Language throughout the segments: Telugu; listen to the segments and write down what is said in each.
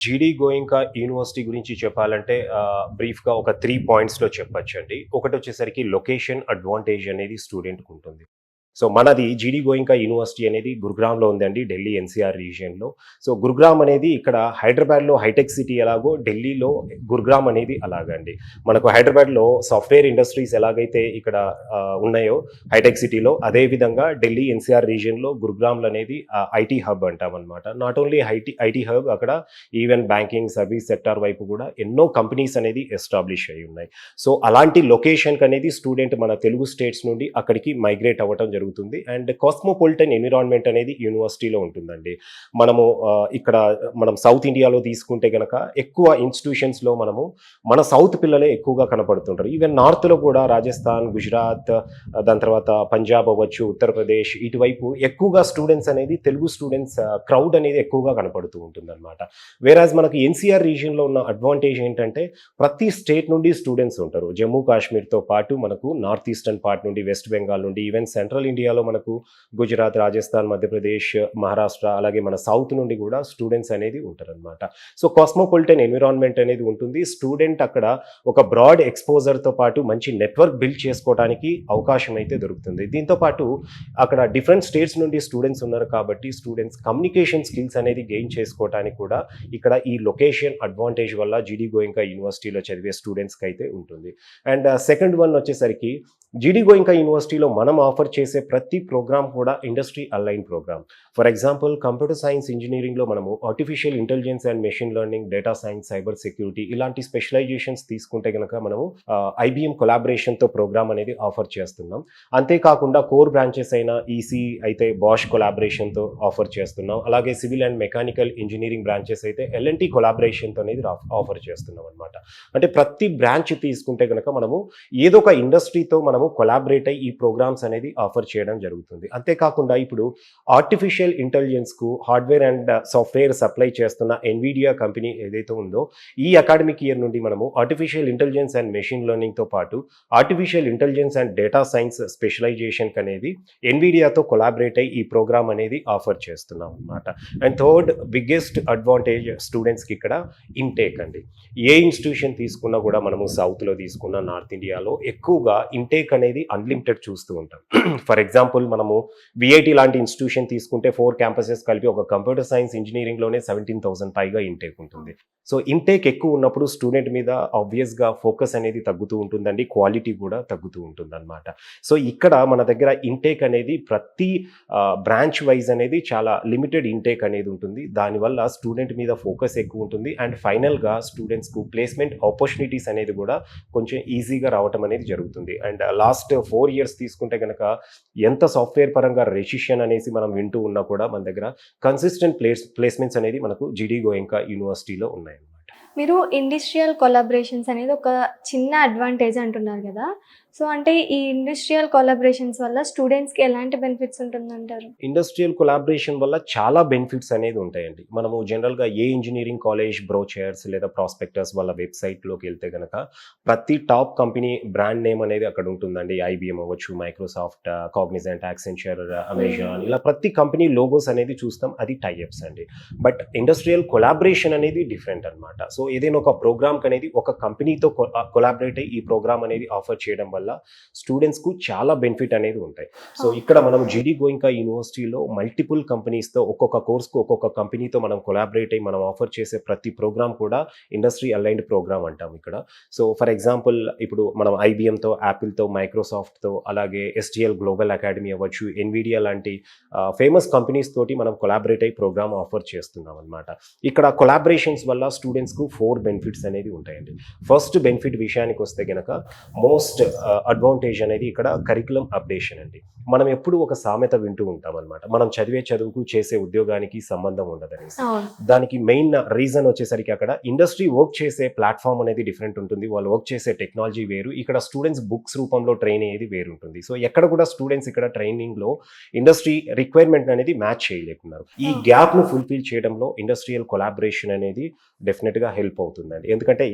జీడీ గోయింకా యూనివర్సిటీ గురించి చెప్పాలంటే బ్రీఫ్‌గా ఒక 3 పాయింట్స్‌లో చెప్పొచ్చండి. ఒకటొచ్చేసరికి లొకేషన్ అడ్వాంటేజ్ అనేది స్టూడెంట్‌కుంటుంది. సో, మనది జీడీ గోయింకా యూనివర్సిటీ అనేది గురుగ్రామ్‌లో ఉందండి. ఢిల్లీ ఎన్‌సీఆర్ రీజియన్‌లో. సో, గురుగ్రామ్ అనేది ఇక్కడ హైదరాబాద్‌లో హైటెక్ సిటీ ఎలాగో ఢిల్లీలో గురుగ్రామ్ అనేది అలాగండి. మనకు హైదరాబాద్‌లో సాఫ్ట్‌వేర్ ఇండస్ట్రీస్ ఎలాగైతే ఇక్కడ ఉన్నాయో హైటెక్ సిటీలో, అదే విధంగా ఢిల్లీ ఎన్‌సీఆర్ రీజియన్‌లో గురుగ్రామ్‌లో అనేది ఐటీ హబ్ అంటామనమాట. నాట్ ఓన్లీ ఐటీ హబ్, అక్కడ ఈవెన్ బ్యాంకింగ్, సర్వీస్ సెక్టార్ వైపు కూడా ఎన్నో కంపెనీస్ అనేది ఎస్టాబ్లిష్ అయ్యి ఉన్నాయి. సో, అలాంటి లొకేషన్‌కి అనేది స్టూడెంట్ మన తెలుగు స్టేట్స్ నుండి అక్కడికి మైగ్రేట్ అవ్వటం జరుగుతుంది. అండ్ కాస్మోపాలిటన్ ఎన్విరాన్మెంట్ అనేది యూనివర్సిటీలో ఉంటుందండి. మనము ఇక్కడ మనం సౌత్ ఇండియాలో తీసుకుంటే గనక ఎక్కువ ఇన్స్టిట్యూషన్స్‌లో మనము మన సౌత్ పిల్లలే ఎక్కువగా కనపడుతుంటారు. ఈవెన్ నార్త్‌లో కూడా రాజస్థాన్, గుజరాత్, దాని తర్వాత పంజాబ్ అవ్వచ్చు, ఉత్తరప్రదేశ్ ఇటువైపు ఎక్కువగా స్టూడెంట్స్ అనేది తెలుగు స్టూడెంట్స్ క్రౌడ్ అనేది ఎక్కువగా కనపడుతూ ఉంటుందన్నమాట. వేరాజ్ మనకి ఎన్‌సీఆర్ రీజియన్‌లో ఉన్న అడ్వాంటేజ్ ఏంటంటే ప్రతి స్టేట్ నుండి స్టూడెంట్స్ ఉంటారు. జమ్మూ కాశ్మీర్‌తో పాటు మనకు నార్త్ ఈస్టర్న్ పార్ట్ నుండి, వెస్ట్ బెంగాల్ నుండి, ఈవెన్ సెంట్రల్ ఇండియాలో మనకు గుజరాత్, రాజస్థాన్, మధ్యప్రదేశ్, మహారాష్ట్ర, అలాగే మన సౌత్ నుండి కూడా స్టూడెంట్స్ అనేది ఉంటారనమాట. సో, కాస్మోపాలిటన్ ఎన్విరాన్మెంట్ అనేది ఉంటుంది. స్టూడెంట్ అక్కడ ఒక బ్రాడ్ ఎక్స్‌పోజర్‌తో పాటు మంచి నెట్వర్క్ బిల్డ్ చేసుకోవడానికి అవకాశం అయితే దొరుకుతుంది. దీంతో పాటు అక్కడ డిఫరెంట్ స్టేట్స్ నుండి స్టూడెంట్స్ ఉన్నారు కాబట్టి స్టూడెంట్స్ కమ్యూనికేషన్ స్కిల్స్ అనేది గెయిన్ చేసుకోవడానికి కూడా ఇక్కడ ఈ లొకేషన్ అడ్వాంటేజ్ వల్ల జీడీ గోయింకా యూనివర్సిటీలో చదివే స్టూడెంట్స్‌కి అయితే ఉంటుంది. అండ్ సెకండ్ వన్ వచ్చేసరికి జీడీ గోయింకా యూనివర్సిటీలో మనం ఆఫర్ చేసే ప్రతి ప్రోగ్రామ్ కూడా industry align programme. For example computer science ఇంజినీరింగ్‌లో మనము artificial intelligence and machine learning, data science, cyber security ఇలాంటి స్పెషలైజేషన్స్ తీసుకుంటే గనక మనము ఐబీఎం కొలాబరేషన్‌తో ప్రోగ్రామ్ అనేది ఆఫర్ చేస్తున్నాం. అంతేకాకుండా కోర్ బ్రాంచెస్ అయిన ఈసీ అయితే బాష్ కొలాబరేషన్‌తో ఆఫర్ చేస్తున్నాం. అలాగే civil and mechanical engineering branches అయితే ఎల్ఎన్టీ కొలాబరేషన్‌తో అనేది ఆఫర్ చేస్తున్నాం అనమాట. అంటే ప్రతి బ్రాంచ్ తీసుకుంటే గనక మనము ఏదో ఒక ఇండస్ట్రీతో మనము కొలాబరేట్ అయ్యి ఈ ప్రోగ్రామ్స్ అనేది ఆఫర్ చేయడం జరుగుతుంది. అంతేకాకుండా ఇప్పుడు ఆర్టిఫిషియల్ ఇంటెలిజెన్స్‌కు హార్డ్వేర్ అండ్ సాఫ్ట్వేర్ సప్లై చేస్తున్న ఎన్విడియా కంపెనీ ఏదైతే ఉందో ఈ అకాడమిక్ ఇయర్ నుండి మనము ఆర్టిఫిషియల్ ఇంటెలిజెన్స్ అండ్ మెషిన్ లెర్నింగ్‌తో పాటు artificial intelligence and data science స్పెషలైజేషన్‌కి అనేది ఎన్విడియాతో కొలాబరేట్ అయ్యి ఈ ప్రోగ్రామ్ అనేది ఆఫర్ చేస్తున్నాం అనమాట. అండ్ థర్డ్ బిగ్గెస్ట్ అడ్వాంటేజ్ స్టూడెంట్స్‌కి ఇక్కడ ఇంటేక్ అండి. ఏ ఇన్స్టిట్యూషన్ తీసుకున్నా కూడా మనము సౌత్‌లో తీసుకున్న, నార్త్ ఇండియాలో ఎక్కువగా ఇంటేక్ అనేది అన్లిమిటెడ్ చూస్తూ ఉంటాం. ఫర్ ఎగ్జాంపుల్ మనము విఐటి లాంటి ఇన్స్టిట్యూషన్ తీసుకుంటే 4 క్యాంపసెస్ కలిపి ఒక కంప్యూటర్ సైన్స్ ఇంజినీరింగ్‌లోనే 17,000 పైగా ఇంటేక్ ఉంటుంది. సో, ఇంటేక్ ఎక్కువ ఉన్నప్పుడు స్టూడెంట్ మీద ఆబ్వియస్‌గా ఫోకస్ అనేది తగ్గుతూ ఉంటుందండి. క్వాలిటీ కూడా తగ్గుతూ ఉంటుందన్నమాట. సో, ఇక్కడ మన దగ్గర ఇంటేక్ అనేది ప్రతి బ్రాంచ్ వైజ్ అనేది చాలా లిమిటెడ్ ఇంటేక్ అనేది ఉంటుంది. దానివల్ల స్టూడెంట్ మీద ఫోకస్ ఎక్కువ ఉంటుంది. అండ్ ఫైనల్‌గా స్టూడెంట్స్‌కు ప్లేస్‌మెంట్ ఆపర్చునిటీస్ అనేది కూడా కొంచెం ఈజీగా రావటం అనేది జరుగుతుంది. అండ్ లాస్ట్ 4 ఇయర్స్ తీసుకుంటే గనక ఎంత సాఫ్ట్‌వేర్ పరంగా రెసిషన్ అనేసి మనం వింటూ ఉన్నా కూడా మన దగ్గర కన్సిస్టెంట్ ప్లేస్‌మెంట్స్ అనేది మనకు జీడీ గోయింకా యూనివర్సిటీలో ఉన్నాయన్నమాట. మీరు ఇండస్ట్రియల్ కొలాబరేషన్స్ అనేది ఒక చిన్న అడ్వాంటేజ్ అంటున్నారు కదా! సో, అంటే ఈ ఇండస్ట్రియల్ కొలాబరేషన్స్ వల్ల స్టూడెంట్స్‌కి ఎలాంటి బెనిఫిట్స్ ఉంటుందంటారు? ఇండస్ట్రియల్ కొలాబరేషన్ వల్ల చాలా బెనిఫిట్స్ అనేది ఉంటాయండి. మనము జనరల్‌గా ఏ ఇంజినీరింగ్ కాలేజ్ బ్రోచర్స్ లేదా ప్రాస్పెక్టస్ వాళ్ళ వెబ్‌సైట్‌లోకి వెళ్తే గనక ప్రతి టాప్ కంపెనీ బ్రాండ్ నేమ్ అనేది అక్కడ ఉంటుందండి. ఐబీఎం అవ్వచ్చు, మైక్రోసాఫ్ట్, కాగ్నిజెంట్, యాక్సెంచర్, అమెజాన్ ఇలా ప్రతి కంపెనీ లోగోస్ అనేది చూస్తాం. అది టై అప్స్ అండి. బట్ ఇండస్ట్రియల్ కొలాబరేషన్ అనేది డిఫరెంట్ అనమాట. సో, ఏదైనా ఒక ప్రోగ్రామ్‌కి అనేది ఒక కంపెనీతో కొలాబరేట్ అయ్యి ఈ ప్రోగ్రామ్ అనేది ఆఫర్ చేయడం వల్ల స్టూడెంట్స్‌కు చాలా బెనిఫిట్ అనేది ఉంటాయి. సో, ఇక్కడ మనం జీడీ గోయింకా యూనివర్సిటీలో మల్టిపుల్ కంపెనీస్‌తో ఒక్కొక్క కోర్స్‌కు ఒక్కొక్క కంపెనీతో మనం కొలాబరేట్ అయ్యి మనం ఆఫర్ చేసే ప్రతి ప్రోగ్రామ్ కూడా ఇండస్ట్రీ అలైన్డ్ ప్రోగ్రామ్ అంటాం ఇక్కడ. సో, ఫర్ ఎగ్జాంపుల్ ఇప్పుడు మనం ఐబీఎంతో, యాపిల్‌తో, మైక్రోసాఫ్ట్‌తో అలాగే ఎస్‌టీఎల్ గ్లోబల్ అకాడమీ అవ్వచ్చు, ఎన్విడియా లాంటి ఫేమస్ కంపెనీస్ తోటి మనం కొలాబరేట్ అయ్యి ప్రోగ్రామ్ ఆఫర్ చేస్తున్నాం అనమాట. ఇక్కడ కొలాబరేషన్స్ వల్ల స్టూడెంట్స్‌కు 4 బెనిఫిట్స్ అనేది ఉంటాయండి. ఫస్ట్ బెనిఫిట్ విషయానికి వస్తే గనక మోస్ట్ అడ్వాంటేజ్ అనేది ఇక్కడ కరిక్యులం అప్డేషన్ అండి. మనం ఎప్పుడు ఒక సామెత వింటూ ఉంటాం అనమాట. మనం చదివే చదువుకు, చేసే ఉద్యోగానికి సంబంధం ఉండదనేసి. అవును. దానికి మెయిన్ రీజన్ వచ్చేసరికి అక్కడ ఇండస్ట్రీ వర్క్ చేసే ప్లాట్‌ఫామ్ అనేది డిఫరెంట్ ఉంటుంది. వాళ్ళు వర్క్ చేసే టెక్నాలజీ వేరు. ఇక్కడ స్టూడెంట్స్ బుక్స్ రూపంలో ట్రైన్ అయ్యేది వేరుంటుంది. సో, ఎక్కడ కూడా స్టూడెంట్స్ ఇక్కడ ట్రైనింగ్‌లో ఇండస్ట్రీ రిక్వైర్మెంట్ అనేది మ్యాచ్ చేయలేకున్నారు. ఈ గ్యాప్‌ను ఫుల్‌ఫిల్ చేయడంలో ఇండస్ట్రియల్ కొలాబరేషన్ అనేది డెఫినిట్‌గా హెల్ప్ అవుతుందండి. ఎందుకంటే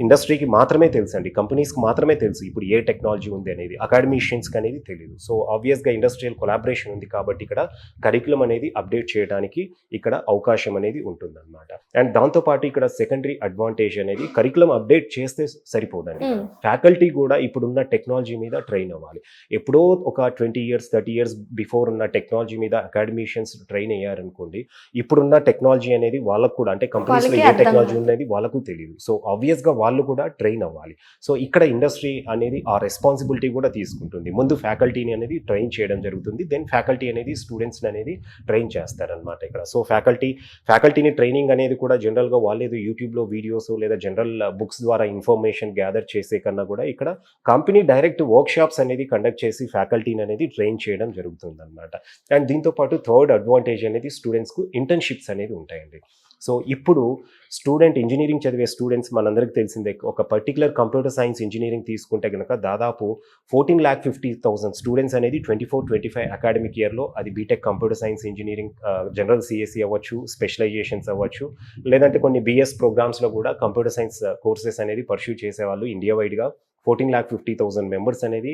ఇండస్ట్రీకి మాత్రమే తెలుసండి. కంపెనీస్‌కి మాత్రమే తెలుసు తెలుసు ఇప్పుడు ఏ టెక్నాలజీ ఉంది అనేది, అకాడమిషియన్స్కి అనేది తెలియదు. సో ఆబ్వియస్గా ఇండస్ట్రియల్ కొలాబరేషన్ ఉంది కాబట్టి ఇక్కడ కరికులం అనేది అప్డేట్ చేయడానికి ఇక్కడ అవకాశం అనేది ఉంటుందన్నమాట. అండ్ దాంతోపాటు ఇక్కడ సెకండరీ అడ్వాంటేజ్ అనేది కరికులం అప్డేట్ చేస్తే సరిపోదండి, ఫ్యాకల్టీ కూడా ఇప్పుడున్న టెక్నాలజీ మీద ట్రైన్ అవ్వాలి. ఎప్పుడో ఒక 20 years 30 years బిఫోర్ ఉన్న టెక్నాలజీ మీద అకాడమిషియన్స్ ట్రైన్ అయ్యారనుకోండి, ఇప్పుడున్న టెక్నాలజీ అనేది వాళ్ళకు కూడా, అంటే కంపెనీస్లో ఏ టెక్నాలజీ అనేది వాళ్ళకు తెలియదు. సో ఆబ్వియస్గా వాళ్ళు కూడా ట్రైన్ అవ్వాలి. సో ఇక్కడ ఇండస్ట్రీ అనేది ఆ రెస్పాన్సిబిలిటీ కూడా తీసుకుంటుంది. ముందు ఫ్యాకల్టీని అనేది ట్రైన్ చేయడం జరుగుతుంది, దెన్ ఫ్యాకల్టీ అనేది స్టూడెంట్స్ని అనేది ట్రైన్ చేస్తారనమాట ఇక్కడ. సో ఫ్యాకల్టీని ట్రైనింగ్ అనేది కూడా జనరల్గా వాళ్ళు ఏదో యూట్యూబ్లో వీడియోస్ లేదా జనరల్ బుక్స్ ద్వారా ఇన్ఫర్మేషన్ గ్యాదర్ చేసే కన్నా కూడా ఇక్కడ కంపెనీ డైరెక్ట్ వర్క్షాప్స్ అనేది కండక్ట్ చేసి ఫ్యాకల్టీని అనేది ట్రైన్ చేయడం జరుగుతుంది అనమాట. అండ్ దీంతోపాటు థర్డ్ అడ్వాంటేజ్ అనేది స్టూడెంట్స్కు ఇంటర్న్షిప్స్ అనేది ఉంటాయండి. సో ఇప్పుడు ఇంజనీరింగ్ చదివే స్టూడెంట్స్ మనందరికీ తెలిసిందే, ఒక పర్టికులర్ కంప్యూటర్ సైన్స్ ఇంజనీరింగ్ తీసుకుంటే కనుక దాదాపు 14,50,000 స్టూడెంట్స్ అనేది 24-25 అకాడమిక్ ఇయర్లో, అది BTech computer science engineering, general CSE అవ్వచ్చు, స్పెషలైజేషన్స్ అవ్వచ్చు, లేదంటే కొన్ని బిఎస్ ప్రోగ్రామ్స్లో కూడా కంప్యూటర్ సైన్స్ కోర్సెస్ అనేది పర్స్యూ చేసేవాళ్ళు ఇండియా వైడ్గా 14,50,000 మెంబర్స్ అనేది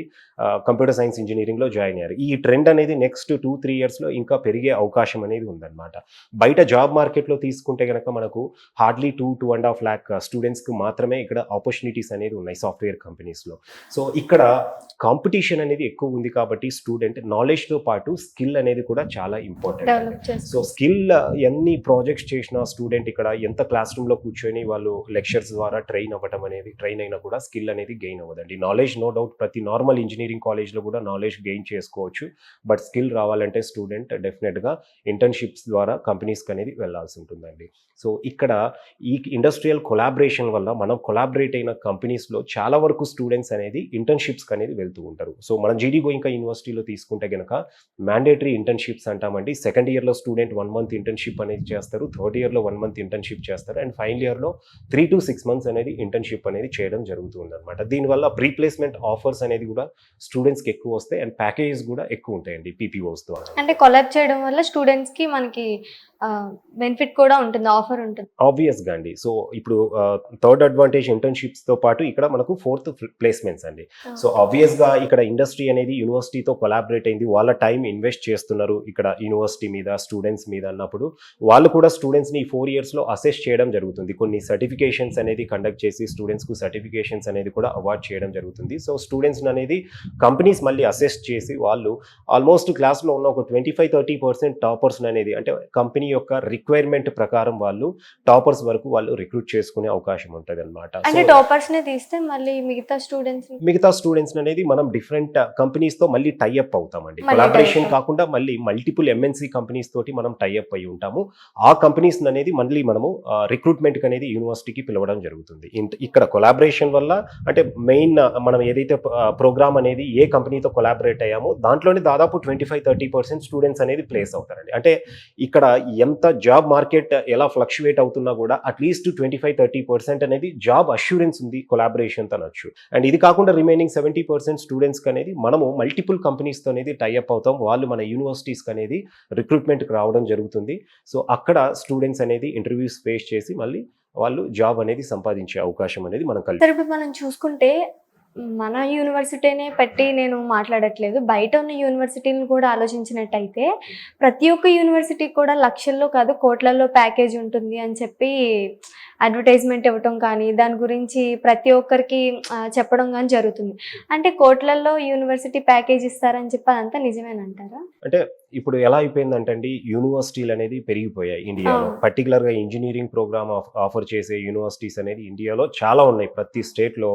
కంప్యూటర్ సైన్స్ ఇంజనీరింగ్లో జాయిన్ అయ్యారు. ఈ ట్రెండ్ అనేది నెక్స్ట్ 2-3 ఇయర్స్లో ఇంకా పెరిగే అవకాశం అనేది ఉందన్నమాట. బయట జాబ్ మార్కెట్లో తీసుకుంటే కనుక మనకు హార్డ్లీ 2-2.5 lakh స్టూడెంట్స్కి మాత్రమే ఇక్కడ ఆపర్చునిటీస్ అనేది ఉన్నాయి సాఫ్ట్వేర్ కంపెనీస్లో. సో ఇక్కడ కాంపిటీషన్ అనేది ఎక్కువ ఉంది కాబట్టి స్టూడెంట్ నాలెడ్జ్తో పాటు స్కిల్ అనేది కూడా చాలా ఇంపార్టెంట్. సో స్కిల్ ఎన్ని ప్రాజెక్ట్స్ చేసిన స్టూడెంట్ ఇక్కడ ఎంత క్లాస్ రూమ్లో కూర్చొని వాళ్ళు లెక్చర్స్ ద్వారా ట్రైన్ అయినా కూడా స్కిల్ అనేది గెయిన్ అవ్వదండి. నాలెడ్జ్ నో డౌట్ ప్రతి నార్మల్ ఇంజనీరింగ్ కాలేజ్లో కూడా నాలెడ్జ్ గెయిన్ చేసుకోవచ్చు, బట్ స్కిల్ రావాలంటే స్టూడెంట్ డెఫినెట్గా ఇంటర్న్షిప్స్ ద్వారా కంపెనీస్కి అనేది వెళ్ళాల్సి ఉంటుందండి. సో ఇక్కడ ఈ ఇండస్ట్రియల్ కొలాబరేషన్ వల్ల మనం కొలాబరేట్ అయిన కంపెనీస్లో చాలా వరకు స్టూడెంట్స్ అనేది ఇంటర్న్షిప్స్కి అనేది వెళ్తూ ఉంటారు. సో మన జీడీ గోయింకా యూనివర్సిటీలో తీసుకుంటే కనుక మ్యాండేటరీ ఇంటర్న్షిప్స్ అంటామండి. సెకండ్ ఇయర్లో స్టూడెంట్ 1 month ఇంటర్న్షిప్ అనేది చేస్తారు, థర్డ్ ఇయర్లో 1 month ఇంటర్న్షిప్ చేస్తారు, అండ్ ఫైనల్ ఇయర్లో 3 to 6 months అనేది ఇంటర్న్షిప్ అనేది చేయడం జరుగుతుంది అనమాట. దీనివల్ల ప్రీప్లేస్మెంట్ ఆఫర్స్ అనేది కూడా స్టూడెంట్స్కి ఎక్కువ వస్తాయి, అండ్ ప్యాకేజెస్ కూడా ఎక్కువ ఉంటాయండి పీపీఓస్ ద్వారా. అంటే కొలాబ్ చేయడం వల్ల స్టూడెంట్స్కి మనకి బెనిఫిట్ కూడా ఉంటుంది, ఆఫర్ ఉంటుంది ఆబ్వియస్గా అండి. సో ఇప్పుడు థర్డ్ అడ్వాంటేజ్ ఇంటర్న్షిప్స్తో పాటు ఇక్కడ మనకు 4th ప్లేస్మెంట్స్ అండి. సో ఆబ్వియస్గా ఇక్కడ ఇండస్ట్రీ అనేది యూనివర్సిటీతో కొలాబరేట్ అయింది, వాళ్ళ టైం ఇన్వెస్ట్ చేస్తున్నారు ఇక్కడ యూనివర్సిటీ మీద, స్టూడెంట్స్ మీద అన్నప్పుడు వాళ్ళు కూడా స్టూడెంట్స్ని 4 yearsలో అసెస్ చేయడం జరుగుతుంది. కొన్ని సర్టిఫికేషన్స్ అనేది కండక్ట్ చేసి స్టూడెంట్స్కు సర్టిఫికేషన్స్ అనేది కూడా అవార్డ్ చేయడం జరుగుతుంది. సో స్టూడెంట్స్ అనేది కంపెనీస్ మళ్ళీ అసెస్ చేసి వాళ్ళు ఆల్మోస్ట్ క్లాస్లో ఉన్న ఒక 25-30% టాపర్స్ అనేది, అంటే కంపెనీ యొక్క రిక్వైర్మెంట్ ప్రకారం వాళ్ళు టాపర్స్ వరకు వాళ్ళు రిక్రూట్ చేసుకునే అవకాశం ఉంటుంది అనమాట. అంటే టాపర్స్ ని తీస్తే మళ్ళీ మిగతా స్టూడెంట్స్ అనేది మనం డిఫరెంట్ కంపెనీస్ తో మళ్ళీ టైఅప్ అవుతామండి. కొలాబరేషన్ కాకుండా మళ్ళీ మల్టిపుల్ ఎంఎన్సీ కంపెనీస్ తోటి మనం టైఅప్ అయి ఉంటాము. ఆ కంపెనీస్ అనేది మళ్ళీ మనము రిక్రూట్మెంట్ అనేది యూనివర్సిటీకి పిలవడం జరుగుతుంది. ఇక్కడ కొలాబరేషన్ వల్ల అంటే మెయిన్ మనం ఏదైతే ప్రోగ్రామ్ అనేది ఏ కంపెనీతో కొలాబరేట్ అయ్యామో దాంట్లోనే దాదాపు 25-30% స్టూడెంట్స్ అనేది ప్లేస్ అవుతారండి. అంటే ఇక్కడ ఎంత జాబ్ మార్కెట్ ఎలా ఫ్లక్చువేట్ అవుతున్నా కూడా అట్లీస్ట్ 25-30% అనేది జాబ్ అష్యూరెన్స్ ఉంది కొలాబరేషన్ అనొచ్చు. అండ్ ఇది కాకుండా రిమైనింగ్ 70% స్టూడెంట్స్కి అనేది మనము మల్టిపుల్ కంపెనీస్తో అనేది టైఅప్ అవుతాం, వాళ్ళు మన యూనివర్సిటీస్కి అనేది రిక్రూట్మెంట్కి రావడం జరుగుతుంది. సో అక్కడ స్టూడెంట్స్ అనేది ఇంటర్వ్యూస్ ఫేస్ చేసి మళ్ళీ వాళ్ళు జాబ్ అనేది సంపాదించే అవకాశం అనేది మనం చూసుకుంటే మన యూనివర్సిటీనే పెట్టి నేను మాట్లాడట్లేదు, బయట ఉన్న యూనివర్సిటీని కూడా ఆలోచించినట్టయితే ప్రతి ఒక్క యూనివర్సిటీకి కూడా లక్షల్లో కాదు కోట్లలో ప్యాకేజ్ ఉంటుంది అని చెప్పి అడ్వర్టైజ్మెంట్ ఇవ్వటం కానీ దాని గురించి ప్రతి ఒక్కరికి చెప్పడం కానీ జరుగుతుంది. అంటే కోట్లలో యూనివర్సిటీ ప్యాకేజ్ ఇస్తారని చెప్పి అదంతా నిజమేనంటారా? అంటే ఇప్పుడు ఎలా అయిపోయిందంటే అండి, యూనివర్సిటీలు అనేది పెరిగిపోయాయి ఇండియాలో. పర్టికులర్గా ఇంజనీరింగ్ ప్రోగ్రామ్ ఆఫర్ చేసే యూనివర్సిటీస్ అనేది ఇండియాలో చాలా ఉన్నాయి. ప్రతి స్టేట్లో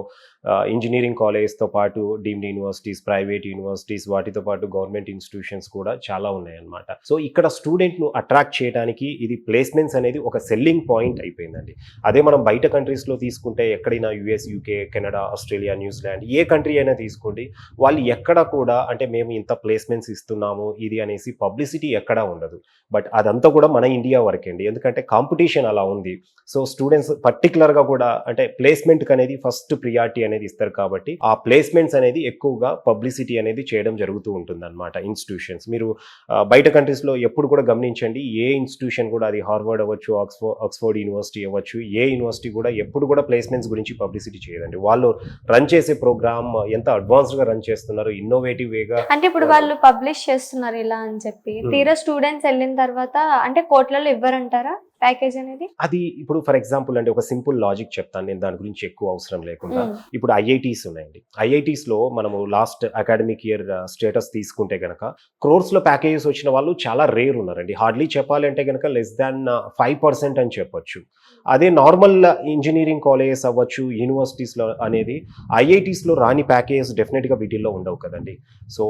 ఇంజనీరింగ్ కాలేజ్తో పాటు డీమ్డ్ యూనివర్సిటీస్, ప్రైవేట్ యూనివర్సిటీస్, వాటితో పాటు గవర్నమెంట్ ఇన్స్టిట్యూషన్స్ కూడా చాలా ఉన్నాయన్నమాట. సో ఇక్కడ స్టూడెంట్ను అట్రాక్ట్ చేయడానికి ఇది ప్లేస్మెంట్స్ అనేది ఒక సెల్లింగ్ పాయింట్ అయిపోయిందండి. అదే మనం బయట కంట్రీస్లో తీసుకుంటే ఎక్కడైనా US, UK, Canada, Australia, New Zealand ఏ కంట్రీ అయినా తీసుకోండి, వాళ్ళు ఎక్కడ కూడా అంటే మేము ఇంత ప్లేస్మెంట్స్ ఇస్తున్నాము ఇది అనేసి పబ్లిసిటీ ఎక్కడా ఉండదు. బట్ అదంతా కూడా మన ఇండియా వరకే అండి. ఎందుకంటే కాంపిటీషన్ అలా ఉంది. సో స్టూడెంట్స్ పర్టికులర్గా కూడా అంటే ప్లేస్మెంట్కి అనేది ఫస్ట్ ప్రియారిటీ అనేది ఇస్తారు కాబట్టి ఆ ప్లేస్మెంట్స్ అనేది ఎక్కువగా పబ్లిసిటీ అనేది చేయడం జరుగుతూ ఉంటుంది అనమాట ఇన్స్టిట్యూషన్స్. మీరు బయట కంట్రీస్లో ఎప్పుడు కూడా గమనించండి, ఏ ఇన్స్టిట్యూషన్ కూడా అది హార్వర్డ్ అవ్వచ్చు, ఆక్స్ఫోర్డ్ యూనివర్సిటీ అవ్వచ్చు, ఏ యూనివర్సిటీ కూడా ఎప్పుడు కూడా ప్లేస్మెంట్స్ గురించి పబ్లిసిటీ చేయదండి. వాళ్ళు రన్ చేసే ప్రోగ్రామ్ ఎంత అడ్వాన్స్డ్గా రన్ చేస్తున్నారు, ఇన్నోవేటివ్ వేగా. అంటే ఇప్పుడు వాళ్ళు పబ్లిష్ చేస్తున్నారు ఇలా అని చెప్పి, తీరా స్టూడెంట్స్ వెళ్ళిన తర్వాత అంటే కోట్లలో ఇవ్వరంటారా ప్యాకేజ్ అనేది? అది ఇప్పుడు ఫర్ ఎగ్జాంపుల్ అండి, ఒక సింపుల్ లాజిక్ చెప్తాను నేను, దాని గురించి ఎక్కువ అవసరం లేకుండా. ఇప్పుడు ఐఐటీస్ ఉన్నాయండి. ఐఐటీస్లో మనము లాస్ట్ అకాడమిక్ ఇయర్ స్టేటస్ తీసుకుంటే గనక క్రోర్స్లో ప్యాకేజెస్ వచ్చిన వాళ్ళు చాలా రేర్ ఉన్నారండి. హార్డ్లీ చెప్పాలంటే గనక లెస్ దాన్ 5% అని చెప్పొచ్చు. అదే నార్మల్ ఇంజనీరింగ్ కాలేజెస్ అవ్వచ్చు, యూనివర్సిటీస్లో అనేది ఐఐటీస్లో రాని ప్యాకేజెస్ డెఫినెట్గా వీటిల్లో ఉండవు కదండి. సో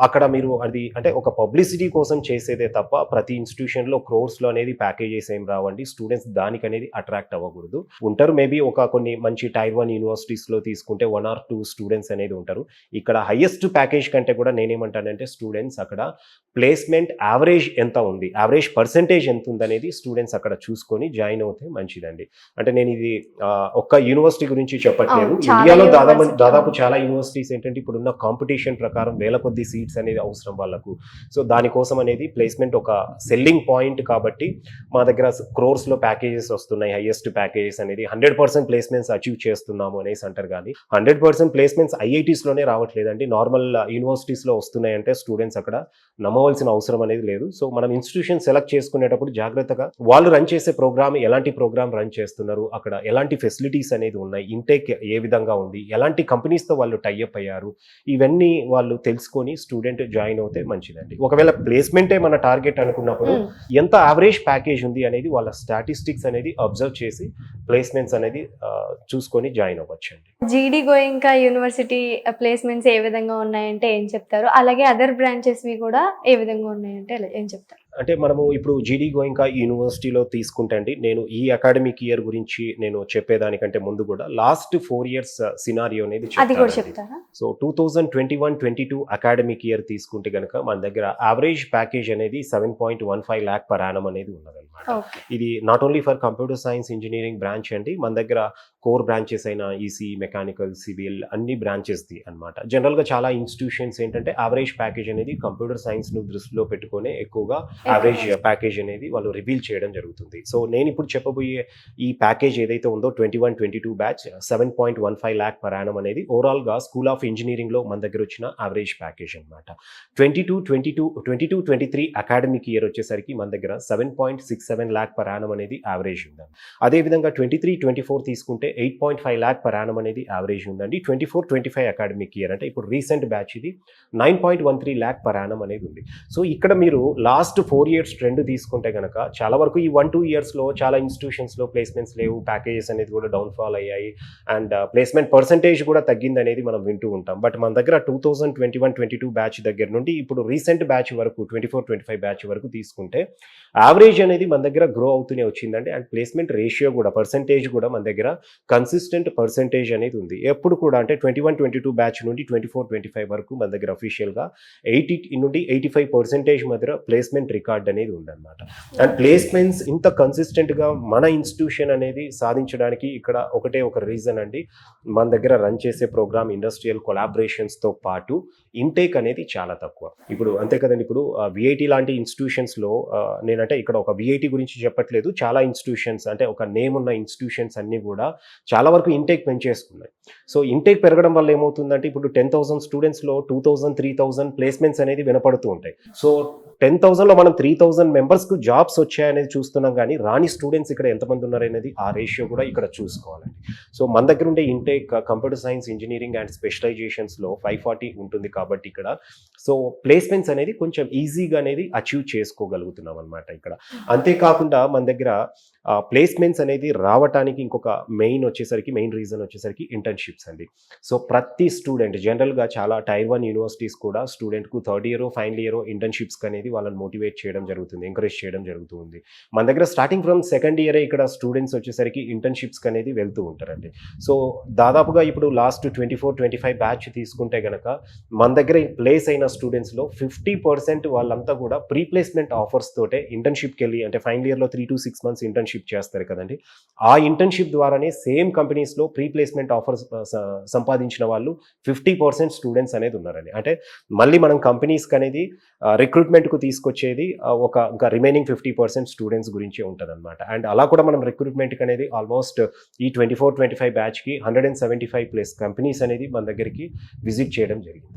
అక్కడ మీరు అది అంటే ఒక పబ్లిసిటీ కోసం చేసేదే తప్ప ప్రతి ఇన్స్టిట్యూషన్లో క్రోర్స్లో అనేది ప్యాకేజెస్ ఏం రావండి. స్టూడెంట్స్ దానికి అనేది అట్రాక్ట్ అవ్వకూడదు. ఉంటారు మేబీ ఒక కొన్ని మంచి టైర్ 1 యూనివర్సిటీస్లో తీసుకుంటే 1 or 2 స్టూడెంట్స్ అనేది ఉంటారు. ఇక్కడ హైయెస్ట్ ప్యాకేజ్ కంటే కూడా నేనేమంటానంటే స్టూడెంట్స్ అక్కడ ప్లేస్మెంట్ యావరేజ్ ఎంత ఉంది, యావరేజ్ పర్సెంటేజ్ ఎంత ఉందనేది స్టూడెంట్స్ అక్కడ చూసుకొని జాయిన్ అవుతే మంచిదండి. అంటే నేను ఇది ఒక్క యూనివర్సిటీ గురించి చెప్పట్లేదు. ఇండియాలో దాదాపు చాలా యూనివర్సిటీస్ ఏంటంటే ఇప్పుడున్న కాంపిటీషన్ ప్రకారం వేల కొద్ది సీట్స్ అనేది అవసరం వాళ్ళకు. సో దానికోసం అనేది ప్లేస్మెంట్ ఒక సెల్లింగ్ పాయింట్ కాబట్టి మా దగ్గర క్రోర్స్లో ప్యాకేజెస్ వస్తున్నాయి, హైయెస్ట్ ప్యాకేజెస్ అనేది 100% ప్లేస్మెంట్స్ అచీవ్ చేస్తున్నాము అనేసి అంటారు. కానీ 100% ప్లేస్మెంట్స్ ఐఐటీస్లోనే రావట్లేదండి. నార్మల్ యూనివర్సిటీస్లో వస్తున్నాయంటే స్టూడెంట్స్ అక్కడ నమ్మవలసిన అవసరం అనేది లేదు. సో మనం ఇన్స్టిట్యూషన్ సెలెక్ట్ చేసుకునేటప్పుడు జాగ్రత్తగా వాళ్ళు రన్ చేసే ప్రోగ్రామ్ ఎలాంటి ప్రోగ్రామ్ రన్ చేస్తున్నారు, అక్కడ ఎలాంటి ఫెసిలిటీస్ అనేది ఉన్నాయి, ఇంటేక్ ఏ విధంగా ఉంది, ఎలాంటి కంపెనీస్తో వాళ్ళు టైఅప్ అయ్యారు, ఇవన్నీ వాళ్ళు తెలుసుకొని స్టూడెంట్ జాయిన్ అవుతే మంచిదండి. ఒకవేళ ప్లేస్మెంటే మన టార్గెట్ అనుకున్నప్పుడు ఎంత యావరేజ్ ప్యాకేజ్ ఉంది అనేది వాళ్ళ స్టాటిస్టిక్స్ అనేది అబ్జర్వ్ చేసి ప్లేస్మెంట్స్ అనేది చూసుకొని జాయిన్ అవ్వచ్చండి. జీడీ గోయింకా యూనివర్సిటీ ప్లేస్మెంట్స్ ఏ విధంగా ఉన్నాయంటే ఏం చెప్తారు? అలాగే అదర్ బ్రాంచెస్వి కూడా ఏ విధంగా ఉన్నాయంటే ఏం చెప్తారు? అంటే మనము ఇప్పుడు జీడీ గోయింకా యూనివర్సిటీలో తీసుకుంటే అండి, నేను ఈ అకాడమిక్ ఇయర్ గురించి నేను చెప్పేదానికంటే ముందు కూడా లాస్ట్ 4 years సినారియో అనేది చెప్తారా? సో 2021-22 అకాడమిక్ ఇయర్ తీసుకుంటే కనుక మన దగ్గర యావరేజ్ ప్యాకేజ్ అనేది 7.15 lakh per annum అనేది ఉన్నదన్నమాట. ఇది not only for computer science engineering branch అండి, మన దగ్గర కోర్ బ్రాంచెస్ అయిన ఈసీ, మెకానికల్, సివిల్ అన్ని బ్రాంచెస్ది అనమాట. జనరల్గా చాలా ఇన్స్టిట్యూషన్స్ ఏంటంటే యావరేజ్ ప్యాకేజ్ అనేది కంప్యూటర్ సైన్స్ను దృష్టిలో పెట్టుకొని ఎక్కువగా యావరేజ్ ప్యాకేజ్ అనేది వాళ్ళు రివీల్ చేయడం జరుగుతుంది. సో నేను ఇప్పుడు చెప్పబోయే ఈ ప్యాకేజ్ ఏదైతే ఉందో 21-22 బ్యాచ్ 7.15 lakh per annum అనేది ఓవరాల్గా స్కూల్ ఆఫ్ ఇంజనీరింగ్లో మన దగ్గర వచ్చిన యావరేజ్ ప్యాకేజ్ అనమాట. 22-23 అకాడమిక్ ఇయర్ వచ్చేసరికి మన దగ్గర 7.67 lakh per annum అనేది యావరేజ్ ఉందండి. అదేవిధంగా 23-24 తీసుకుంటే 8.5 lakh per annum అనేది యావరేజ్ ఉందండి. 24-25 అకాడమిక్ ఇయర్ అంటే ఇప్పుడు రీసెంట్ బ్యాచ్ ఇది 9.13 lakh per annum అనేది ఉంది. సో ఇక్కడ మీరు లాస్ట్ 4 years ట్రెండ్ తీసుకుంటే కనుక చాలా వరకు ఈ 1-2 yearsలో చాలా ఇన్స్టిట్యూషన్స్లో ప్లేస్మెంట్స్ లేవు, ప్యాకేజెస్ అనేది కూడా డౌన్ఫాల్ అయ్యాయి అండ్ ప్లేస్మెంట్ పర్సంటేజ్ కూడా తగ్గింది అనేది మనం వింటూ ఉంటాం. బట్ మన దగ్గర 2021-22 బ్యాచ్ దగ్గర నుండి ఇప్పుడు రీసెంట్ బ్యాచ్ వరకు 24-25 బ్యాచ్ వరకు తీసుకుంటే యావరేజ్ అనేది మన దగ్గర గ్రో అవుతూనే వచ్చిందండి. అండ్ ప్లేస్మెంట్ రేషియో కూడా పర్సంటేజ్ కూడా మన దగ్గర కన్సిస్టెంట్ పర్సంటేజ్ అనేది ఉంది. ఎప్పుడు కూడా అంటే 21-22 బ్యాచ్ నుండి 24-25 వరకు మన దగ్గర అఫీషియల్గా 80 నుండి 85% మధ్య ప్లేస్మెంట్ రికార్డ్ అనేది ఉందన్నమాట. అండ్ ప్లేస్మెంట్స్ ఇంత కన్సిస్టెంట్గా మన ఇన్స్టిట్యూషన్ అనేది సాధించడానికి ఇక్కడ ఒకటే ఒక రీజన్ అండి, మన దగ్గర రన్ చేసే ప్రోగ్రామ్ ఇండస్ట్రియల్ కొలాబరేషన్స్తో పాటు ఇంటేక్ అనేది చాలా తక్కువ. ఇప్పుడు అంతే కదండి, ఇప్పుడు విఐటి లాంటి ఇన్స్టిట్యూషన్స్లో నేనంటే ఇక్కడ ఒక విఐటి గురించి చెప్పట్లేదు, చాలా ఇన్స్టిట్యూషన్స్ అంటే ఒక నేమ్ ఉన్న ఇన్స్టిట్యూషన్స్ అన్నీ కూడా చాలా వరకు ఇంటేక్ పెంచేసుకున్నాయి. సో ఇంటేక్ పెరగడం వల్ల ఏమవుతుందంటే ఇప్పుడు 10,000 స్టూడెంట్స్లో 2,000-3,000 ప్లేస్మెంట్స్ అనేది వినపడుతూ ఉంటాయి. సో 10,000లో మనం 3,000 మెంబర్స్కు జాబ్స్ వచ్చాయనేది చూస్తున్నాం, కానీ రాని స్టూడెంట్స్ ఇక్కడ ఎంతమంది ఉన్నారనేది ఆ రేషియో కూడా ఇక్కడ చూసుకోవాలండి. సో మన దగ్గర ఉండే intake computer science engineering and స్పెషలైజేషన్స్లో 540 ఉంటుంది కాబట్టి ఇక్కడ సో ప్లేస్మెంట్స్ అనేది కొంచెం ఈజీగా అనేది అచీవ్ చేసుకోగలుగుతున్నాం అనమాట ఇక్కడ. అంతేకాకుండా మన దగ్గర ప్లేస్మెంట్స్ అనేది రావటానికి ఇంకొక మెయిన్ రీజన్ వచ్చేసరికి ఇంటర్న్షిప్స్ అండి. సో ప్రతి స్టూడెంట్ జనరల్గా చాలా టైర్ 1 యూనివర్సిటీస్ కూడా స్టూడెంట్కు థర్డ్ ఇయర్ ఫైనల్ ఇయర్ ఇంటర్న్షిప్స్కి అనేది వాళ్ళని మోటివేట్ చేయడం జరుగుతుంది, ఎంకరేజ్ చేయడం జరుగుతుంది. మన దగ్గర స్టార్టింగ్ ఫ్రమ్ సెకండ్ ఇయరే ఇక్కడ స్టూడెంట్స్ వచ్చేసరికి ఇంటర్న్షిప్స్కి అనేది వెళ్తూ ఉంటారండి. సో దాదాపుగా ఇప్పుడు లాస్ట్ 24-25 బ్యాచ్ తీసుకుంటే గనక మన దగ్గర ప్లేస్ అయిన స్టూడెంట్స్లో 50% వాళ్ళంతా కూడా ప్రీ ప్లేస్మెంట్ ఆఫర్స్ తోటే ఇంటర్న్షిప్కి వెళ్ళి, అంటే ఫైనల్ ఇయర్లో 3 to 6 months ఇంటర్న్షిప్ చేస్తారు కదండి. ఆ ఇంటర్న్షిప్ ద్వారానే సేమ్ కంపెనీస్లో ప్రీ ప్లేస్మెంట్ ఆఫర్స్ సంపాదించిన వాళ్ళు 50% స్టూడెంట్స్ అనేది ఉన్నారండి. అంటే మళ్ళీ మనం కంపెనీస్కి అనేది రిక్రూట్మెంట్కు తీసుకొచ్చేది ఇంకా రిమైనింగ్ 50% స్టూడెంట్స్ గురించే ఉంటుంది అనమాట. అండ్ అలా కూడా మనం రిక్రూట్మెంట్కి అనేది ఆల్మోస్ట్ ఈ 24-25 బ్యాచ్కి 175+ కంపెనీస్ అనేది మన దగ్గరికి విజిట్ చేయడం జరిగింది.